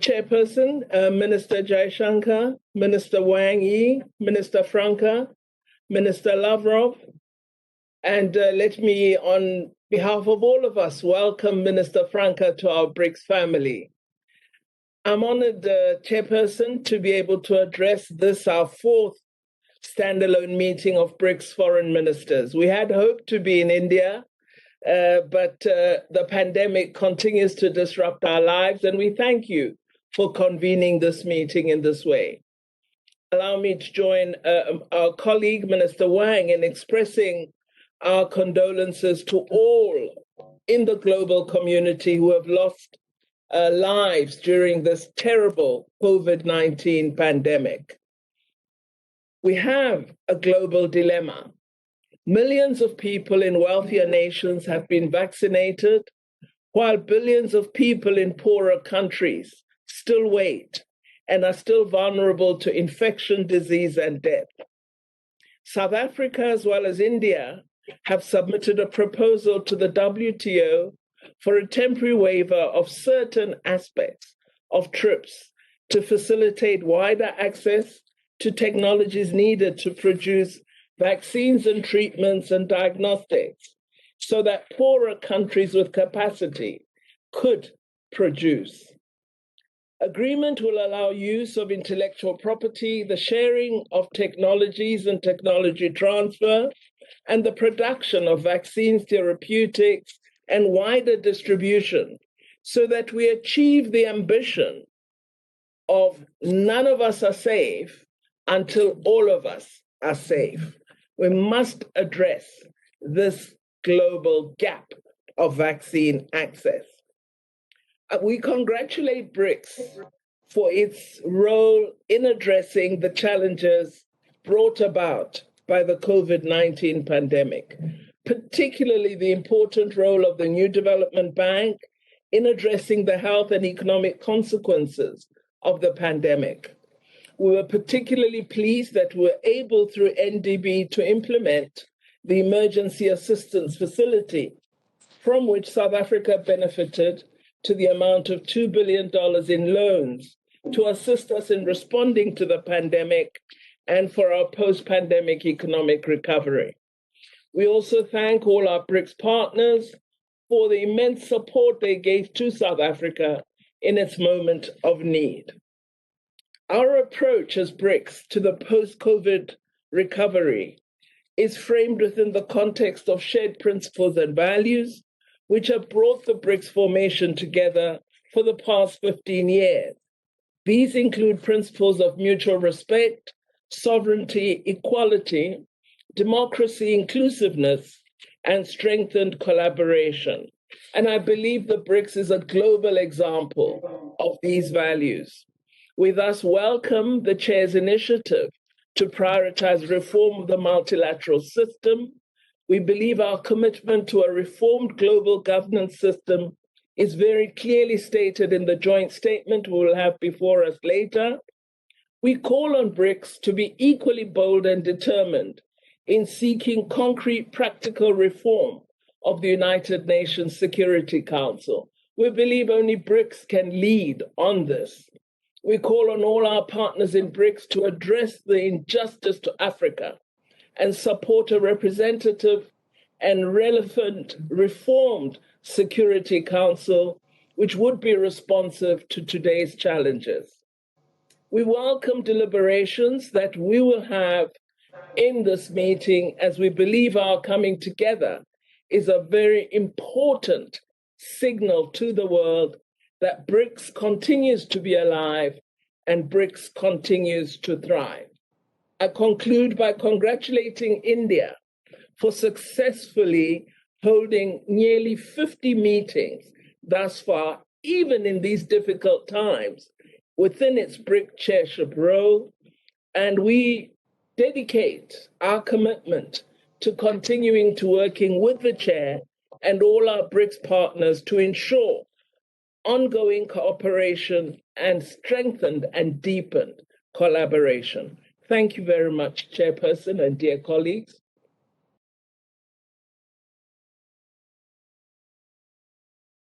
Chairperson, Minister Jaishankar, Minister Wang Yi, Minister Franca, Minister Lavrov, and let me, on behalf of all of us, welcome Minister Franca to our BRICS family. I'm honored, Chairperson, to be able to address this, our fourth standalone meeting of BRICS foreign ministers. We had hoped to be in India, but the pandemic continues to disrupt our lives, and we thank you for convening this meeting in this way. Allow me to join our colleague, Minister Wang, in expressing our condolences to all in the global community who have lost lives during this terrible COVID-19 pandemic. We have a global dilemma. Millions of people in wealthier nations have been vaccinated, while billions of people in poorer countries still wait and are still vulnerable to infection, disease, and death. South Africa, as well as India, have submitted a proposal to the WTO for a temporary waiver of certain aspects of TRIPS to facilitate wider access to technologies needed to produce vaccines and treatments and diagnostics so that poorer countries with capacity could produce. Agreement will allow use of intellectual property, the sharing of technologies and technology transfer, and the production of vaccines, therapeutics, and wider distribution so that we achieve the ambition of none of us are safe until all of us are safe. We must address this global gap of vaccine access. We congratulate BRICS for its role in addressing the challenges brought about by the COVID-19 pandemic, particularly the important role of the New Development Bank in addressing the health and economic consequences of the pandemic. We were particularly pleased that we were able, through NDB, to implement the Emergency Assistance Facility, from which South Africa benefited to the amount of $2 billion in loans to assist us in responding to the pandemic and for our post-pandemic economic recovery. We also thank all our BRICS partners for the immense support they gave to South Africa in its moment of need. Our approach as BRICS to the post-COVID recovery is framed within the context of shared principles and values, which have brought the BRICS formation together for the past 15 years. These include principles of mutual respect, sovereignty, equality, democracy, inclusiveness, and strengthened collaboration. And I believe the BRICS is a global example of these values. We thus welcome the Chair's initiative to prioritize reform of the multilateral system. We believe our commitment to a reformed global governance system is very clearly stated in the joint statement we will have before us later. We call on BRICS to be equally bold and determined in seeking concrete, practical reform of the United Nations Security Council. We believe only BRICS can lead on this. We call on all our partners in BRICS to address the injustice to Africa and support a representative and relevant reformed Security Council, which would be responsive to today's challenges. We welcome deliberations that we will have in this meeting, as we believe our coming together is a very important signal to the world that BRICS continues to be alive and BRICS continues to thrive. I conclude by congratulating India for successfully holding nearly 50 meetings thus far, even in these difficult times, within its BRIC chairship role. And we dedicate our commitment to continuing to working with the chair and all our BRICS partners to ensure ongoing cooperation and strengthened and deepened collaboration. Thank you very much, Chairperson and dear colleagues.